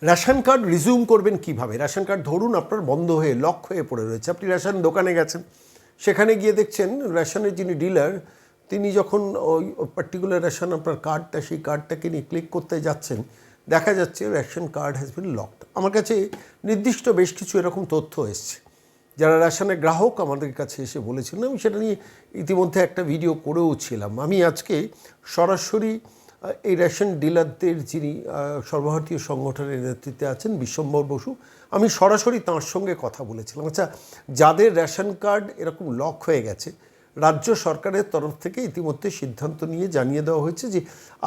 Ration card resume করবেন কিভাবে? Ration card ধরুন আপনার বন্ধ হয়ে লক হয়ে পড়ে রয়েছে, আপনি রেশন দোকানে গেছেন, সেখানে গিয়ে দেখছেন রেশনের যিনি ডিলার তিনি যখন ওই পার্টিকুলার রেশন আপনার কার্ডটা, সেই কার্ডটাকে নিয়ে ক্লিক করতে যাচ্ছেন, দেখা যাচ্ছে ration card has been locked. আমার কাছে নির্দিষ্ট বেশ কিছু এরকম তথ্য এসছে, যারা রেশনের গ্রাহক আমাদের কাছে এসে বলেছিলেন। আমি সেটা নিয়ে ইতিমধ্যে একটা ভিডিও করেও ছিলাম। আমি আজকে সরাসরি এই রেশন ডিলারদের যিনি সর্বভারতীয় সংগঠনের নেতৃত্বে আছেন বিশ্বম্বর বসু, আমি সরাসরি তাঁর সঙ্গে কথা বলেছিলাম। আচ্ছা, যাদের রেশন কার্ড এরকম লক হয়ে গেছে, রাজ্য সরকারের তরফ থেকে ইতিমধ্যে সিদ্ধান্ত নিয়ে জানিয়ে দেওয়া হয়েছে যে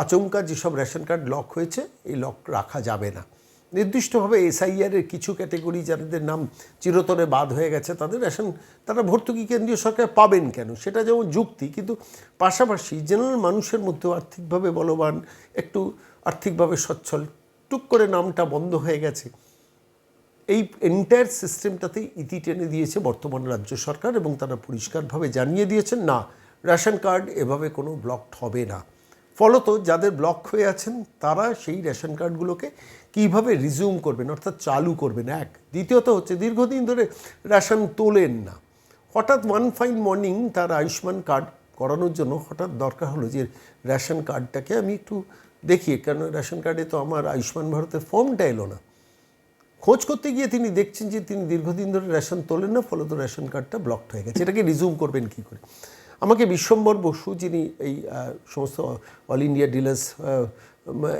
আচমকা যেসব রেশন কার্ড লক হয়েছে এই লক রাখা যাবে না। নির্দিষ্টভাবে এসআইআরের কিছু ক্যাটেগরি যাদের নাম চিরতরে বাদ হয়ে গেছে তাদের রেশন তারা ভর্তুকি কেন্দ্রীয় সরকার পাবেন কেন, সেটা যেমন যুক্তি, কিন্তু পাশাপাশি জেনারেল মানুষের মধ্যেও আর্থিকভাবে বলবান, একটু আর্থিকভাবে সচ্ছল, টুক করে নামটা বন্ধ হয়ে গেছে, এই এন্টায়ার সিস্টেমটাতেই ইতি টেনে দিয়েছে বর্তমান রাজ্য সরকার, এবং তারা পরিষ্কারভাবে জানিয়ে দিয়েছেন না, রেশন কার্ড এভাবে কোনো ব্লকড হবে না। ফলত যাদের ব্লক হয়ে আছেন তারা সেই রেশন কার্ডগুলোকে কীভাবে রিজিউম করবেন, অর্থাৎ চালু করবেন, এক। দ্বিতীয়ত হচ্ছে দীর্ঘদিন ধরে রেশন তোলেন না, হঠাৎ ওয়ান ফাইন মর্নিং তার আয়ুষ্মান কার্ড করানোর জন্য হঠাৎ দরকার হলো যে রেশন কার্ডটাকে আমি একটু দেখি, কারণ রেশন কার্ডে তো আমার আয়ুষ্মান ভারতের ফর্মটা এলো না। খোঁজ করতে গিয়ে তিনি দেখছেন যে তিনি দীর্ঘদিন ধরে রেশন তোলেন না, ফলত রেশন কার্ডটা ব্লকড হয়ে গেছে। এটাকে রিজিউম করবেন কী করে? আমাকে বিশ্বম্বর বসু, যিনি এই সমস্ত অল ইন্ডিয়া ডিলার্স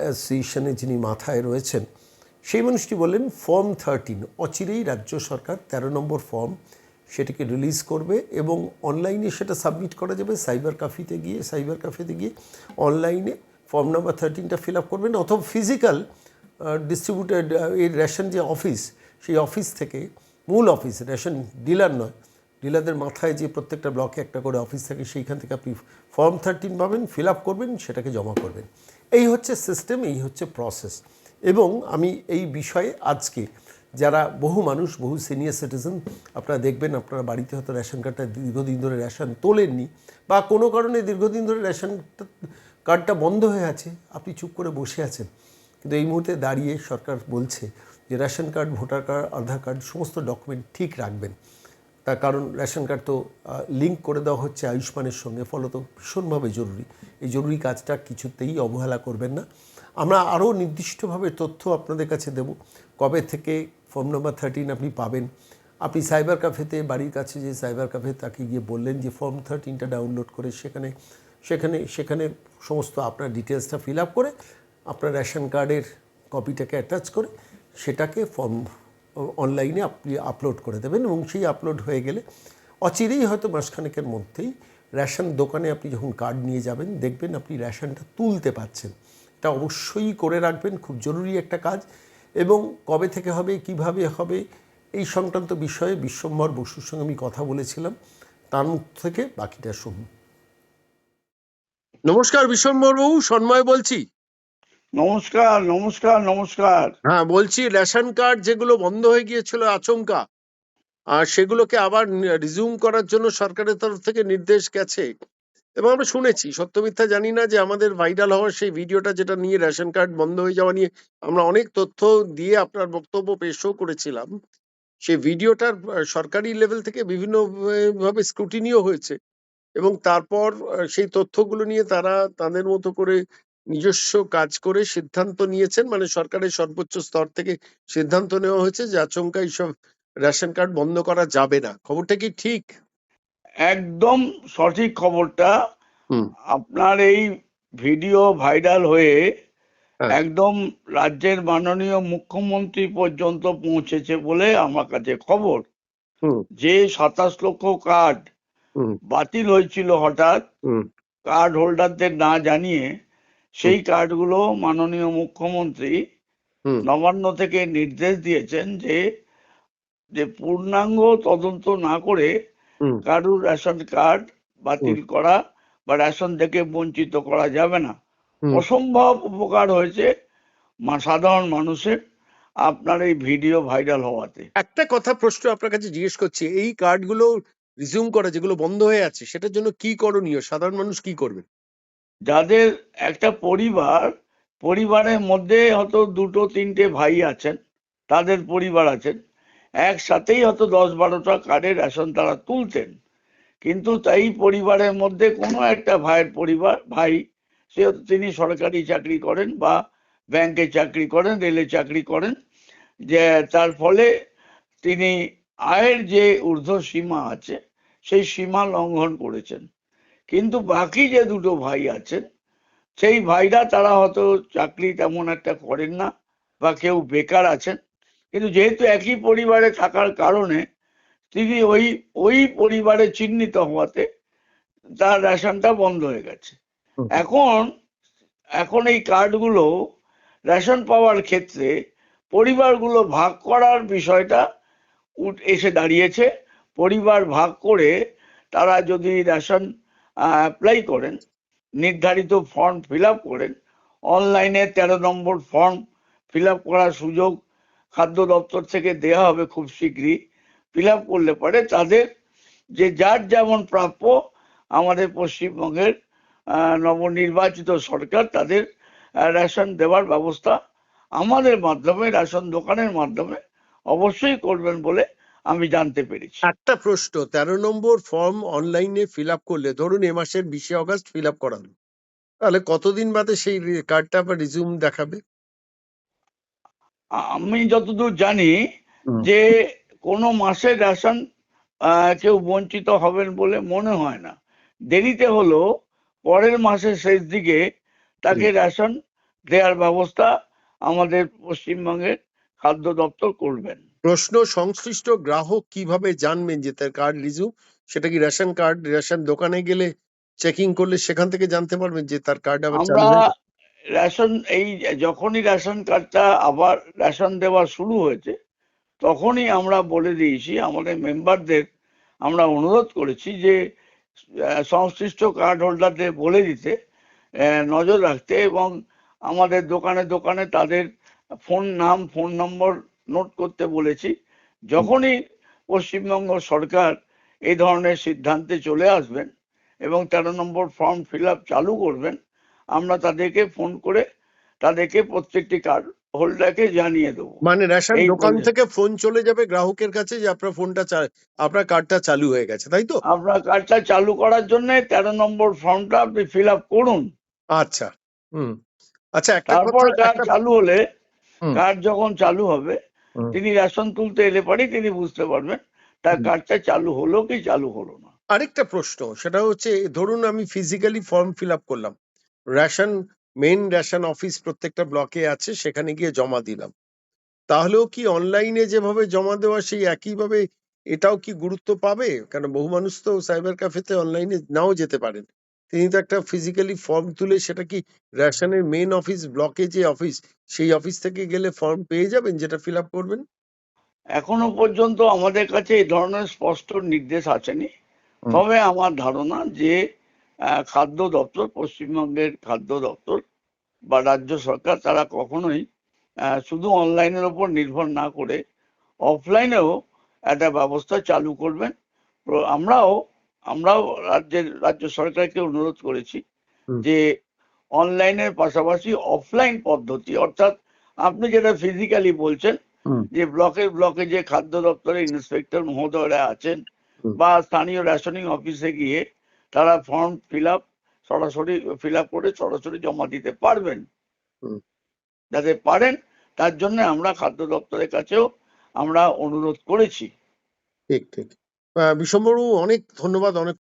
অ্যাসোসিয়েশনে যিনি মাথায় রয়েছেন, সেই মানুষটি বললেন ফর্ম 13 অচিরেই রাজ্য সরকার 13 নম্বর ফর্ম সেটিকে রিলিজ করবে এবং অনলাইনে সেটা সাবমিট করা যাবে। সাইবার ক্যাফেতে গিয়ে অনলাইনে ফর্ম নাম্বার 13টা ফিল আপ করবেন, অথবা ফিজিক্যাল ডিস্ট্রিবিউটেড এই রেশন যে অফিস, সেই অফিস থেকে, মূল অফিস, রেশন ডিলার নয়, ডিলারদের মাথায় যে প্রত্যেকটা ব্লকে একটা করে অফিস থাকে, সেইখান থেকে আপনি ফর্ম 13 পাবেন, ফিল আপ করবেন, সেটাকে জমা করবেন। এই হচ্ছে সিস্টেম, এই হচ্ছে প্রসেস। এবং আমি এই বিষয়ে আজকে যারা বহু মানুষ, বহু সিনিয়র সিটিজেন, আপনারা দেখবেন আপনারা বাড়িতে হয়তো রেশন কার্ডটা দীর্ঘদিন ধরে রেশন তোলেননি, বা কোনো কারণে দীর্ঘদিন ধরে রেশন কার্ডটা বন্ধ হয়ে আছে, আপনি চুপ করে বসে আছেন, কিন্তু এই মুহূর্তে দাঁড়িয়ে সরকার বলছে যে রেশন কার্ড, ভোটার কার্ড, আধার কার্ড সমস্ত ডকুমেন্ট ঠিক রাখবেন। তার কারণ রেশন কার্ড তো লিঙ্ক করে দেওয়া হচ্ছে আয়ুষ্মানের সঙ্গে, ফলত ভীষণভাবে জরুরি। এই জরুরি কাজটা কিছুতেই অবহেলা করবেন না। আমরা আরও নির্দিষ্টভাবে তথ্য আপনাদের কাছে দেব, কবে থেকে ফর্ম নাম্বার 13 আপনি পাবেন। আপনি সাইবার ক্যাফেতে, বাড়ির কাছে যে সাইবার ক্যাফে, তাকে গিয়ে বললেন যে ফর্ম 13টা ডাউনলোড করে সেখানে সমস্ত আপনার ডিটেলসটা ফিল আপ করে আপনার রেশন কার্ডের কপিটাকে অ্যাটাচ করে সেটাকে ফর্ম অনলাইনে আপনি আপলোড করে দেবেন, এবং সেই আপলোড হয়ে গেলে অচিরেই হয়তো মাসখানেকের মধ্যেই রেশন দোকানে আপনি যখন কার্ড নিয়ে যাবেন দেখবেন আপনি রেশনটা তুলতে পারছেন। এটা অবশ্যই করে রাখবেন, খুব জরুরি একটা কাজ। এবং কবে থেকে হবে, কিভাবে হবে, এই সংক্রান্ত বিষয়ে বিশ্বম্বর বসুর সঙ্গে আমি কথা বলেছিলাম, তার মুখ থেকে বাকিটা শুনুন। নমস্কার বিশ্বম্বর বাবু, সন্ময় বলছি। নমস্কার নমস্কার নমস্কার। হ্যাঁ, বলছি রেশন কার্ড যেগুলো বন্ধ হয়ে গিয়েছিল আচমকা, আর সেগুলোকে আবার রিজিউম করার জন্য সরকারের তরফ থেকে নির্দেশ গেছে, এবং আমরা শুনেছি, সত্য মিথ্যা জানি না, যে আমাদের ভাইরাল হওয়ার সেই ভিডিওটা, যেটা নিয়ে রেশন কার্ড বন্ধ হয়ে যাওয়া নিয়ে আমরা অনেক তথ্য দিয়ে আপনার বক্তব্য পেশও করেছিলাম, সেই ভিডিওটার সরকারি লেভেল থেকে বিভিন্ন ভাবে স্ক্রুটিনিও হয়েছে, এবং তারপর সেই তথ্যগুলো নিয়ে তারা তাদের মতো করে নিজস্ব কাজ করে সিদ্ধান্ত নিয়েছেন, মানে সরকারের সর্বোচ্চ স্তর থেকে সিদ্ধান্ত নেওয়া হয়েছে যে আচমকা এইসব রেশন কার্ড বন্ধ করা যাবে না। খবরটা কি ঠিক? একদম সঠিক খবরটা। হুম। আপনার এই ভিডিও ভাইরাল হয়ে হ্যাঁ। একদম রাজ্যের মাননীয় মুখ্যমন্ত্রী পর্যন্ত পৌঁছেছে বলে আমার কাছে খবর। হুম। যে 27 লক্ষ কার্ড হুম। বাতিল হয়েছিল হঠাৎ, হুম। কার্ড হোল্ডারদের না জানিয়ে, সেই কার্ডগুলো মাননীয় মুখ্যমন্ত্রী হুম। নবান্ন থেকে নির্দেশ দিয়েছেন যে পূর্ণাঙ্গ তদন্ত না করে হুম। কারুর রেশন কার্ড বাতিল করা বা রেশন থেকে বঞ্চিত করা যাবে না। হুম। অসম্ভব উপকার হয়েছে সাধারণ মানুষের আপনার এই ভিডিও ভাইরাল হওয়াতে। একটা কথা প্রশ্ন আপনার কাছে জিজ্ঞেস করছি, এই কার্ডগুলো রিজিউম করা যেগুলো বন্ধ হয়ে আছে, সেটার জন্য কি করণীয়? সাধারণ মানুষ কি করবে? যাদের একটা পরিবার পরিবারের মধ্যে হয়তো দুটো তিনটে ভাই আছেন, তাদের পরিবার আছেন, একসাথেই হয়তো 10-12টা কার্ডের রেশন তারা তুলতেন। কিন্তু তাই পরিবারের মধ্যে কোনো একটা ভাইয়ের ভাই সে তিনি সরকারি চাকরি করেন বা ব্যাংকে চাকরি করেন, রেলে চাকরি করেন, যে তার ফলে তিনি আয়ের যে ঊর্ধ্ব সীমা আছে সেই সীমা লঙ্ঘন করেছেন। কিন্তু বাকি যে দুটো ভাই আছেন সেই ভাইরা তারা হয়তো চাকরি তেমন একটা করেন না বা কেউ বেকার আছেন, কিন্তু যেহেতু একই পরিবারে থাকার কারণে তিনি ওই পরিবারে চিহ্নিত হওয়াতে তার রেশনটা বন্ধ হয়ে গেছে। এখন এখন এই কার্ডগুলো রেশন পাওয়ার ক্ষেত্রে পরিবারগুলো ভাগ করার বিষয়টা এসে দাঁড়িয়েছে। পরিবার ভাগ করে তারা যদি রেশন অ্যাপ্লাই করেন, নির্ধারিত ফর্ম ফিল আপ করেন, অনলাইনে 13 নম্বর ফর্ম ফিল আপ করার সুযোগ খাদ্য দপ্তর থেকে দেওয়া হবে খুব শীঘ্রই। ফিল আপ করলে পরে তাদের যে যার যেমন প্রাপ্য, আমাদের পশ্চিমবঙ্গের নবনির্বাচিত সরকার তাদের রেশন দেওয়ার ব্যবস্থা আমাদের মাধ্যমে, রেশন দোকানের মাধ্যমে অবশ্যই করবেন বলে আমি জানতে পেরেছি। একটা প্রশ্ন, 13 নম্বর ফর্ম অনলাইনে ফিল আপ করলে, ধরুন এ মাসের 20 অগস্ট ফিল আপ করালো, তাহলে কতদিন বাদে সেই কার্ডটা আবার রিজিউম দেখাবে? আমি যতদূর জানি হুম। যে কোনো মাসের রেশন কেউ বঞ্চিত হবেন বলে মনে হয় না। দেরিতে হলেও পরের মাসের শেষ দিকে তাকে রেশন দেওয়ার ব্যবস্থা আমাদের পশ্চিমবঙ্গের খাদ্য দপ্তর করবেন। প্রশ্ন, সংশ্লিষ্ট গ্রাহক কিভাবে জানবেন যে তার কার্ড রিজিউম? সেটা কি রেশন কার্ড, রেশন দোকানে গেলে চেকিং করলে সেখান থেকে জানতে পারবেন যে তার কার্ড আবার চালু আমরা হয়ে গেছে? রেশন যখনই রেশন কার্ডটা আবার রেশন দেওয়া শুরু হয়েছে তখনই আমরা বলে দিয়েছি, আমাদের মেম্বারদের আমরা অনুরোধ করেছি যে সংশ্লিষ্ট কার্ড হোল্ডারদের বলে দিতে, নজর রাখতে, এবং আমাদের দোকানে দোকানে তাদের ফোন নম্বর নোট করতে বলেছি। যখনই পশ্চিমবঙ্গ সরকার এই ধরনের সিদ্ধান্তে চলে আসবেন এবং 13 নম্বর ফর্ম ফিল আপ চালু করবেন, আমরা তাদেরকে ফোন করে তাদেরকে প্রত্যেকটি কার্ড হোল্ডারকে জানিয়ে দেবো। মানে রেশন এই দোকান বলে থেকে ফোন চলে যাবে গ্রাহকের কাছে যে আপনার আপনার কার্ডটা চালু হয়ে গেছে, তাই তো? আপনার কার্ডটা চালু করার জন্য 13 নম্বর ফর্মটা আপনি ফিল আপ করুন। আচ্ছা। হুম। আচ্ছা, একটা তারপর কথা, কার্ড একটা চালু হলে, হুম, কার্ড যখন চালু হবে হুম। তিনি রেশন তুলতে এলে পরেই তিনি বুঝতে পারবেন তার হুম। কার্ডটা চালু হলো কি চালু হলো না। আরেকটা প্রশ্ন, সেটা হচ্ছে, ধরুন আমি ফিজিক্যালি ফর্ম ফিল আপ করলাম, রেশন মেন রেশন অফিস প্রত্যেকটা ব্লকে আছে, সেখানে গিয়ে জমা দিলাম, তাহলেও কি অনলাইনে যেভাবে জমা দেওয়া সেই একইভাবে এটাও কি গুরুত্ব পাবে? কারণ বহু মানুষ তো সাইবার ক্যাফেতে অনলাইনে নাও যেতে পারেন, তিনি তো একটা ফিজিক্যালি ফর্ম তুলে, সেটা কি রেশনের মেন অফিস, ব্লকে যে অফিস, সেই অফিস থেকে গেলে ফর্ম পেয়ে যাবেন যেটা ফিল আপ করবেন? এখনো পর্যন্ত আমাদের কাছে এই ধরনের স্পষ্ট নির্দেশ আসেনি। হুম। তবে আমার ধারণা যে খাদ্য দপ্তর, পশ্চিমবঙ্গের খাদ্য দপ্তর বা রাজ্য সরকার তারা কখনোই শুধু অনলাইনের ওপর নির্ভর না করে অফলাইনেও একটা ব্যবস্থা চালু করবেন। আমরাও আমরাও রাজ্য সরকারকে অনুরোধ করেছি হুম। যে অনলাইনের পাশাপাশি অফলাইন পদ্ধতি, অর্থাৎ আপনি যেটা ফিজিক্যালি বলছেন হুম। যে ব্লকে যে খাদ্য দপ্তরের ইন্সপেক্টর মহোদয়রা আছেন হুম। বা স্থানীয় রেশনিং অফিসে গিয়ে তারা ফর্ম সরাসরি ফিল আপ করে সরাসরি জমা দিতে পারবেন, হুম। যাতে পারেন তার জন্য আমরা খাদ্য দপ্তরের কাছেও আমরা অনুরোধ করেছি। ঠিক, ঠিক। বিষমবাবু, অনেক ধন্যবাদ, অনেক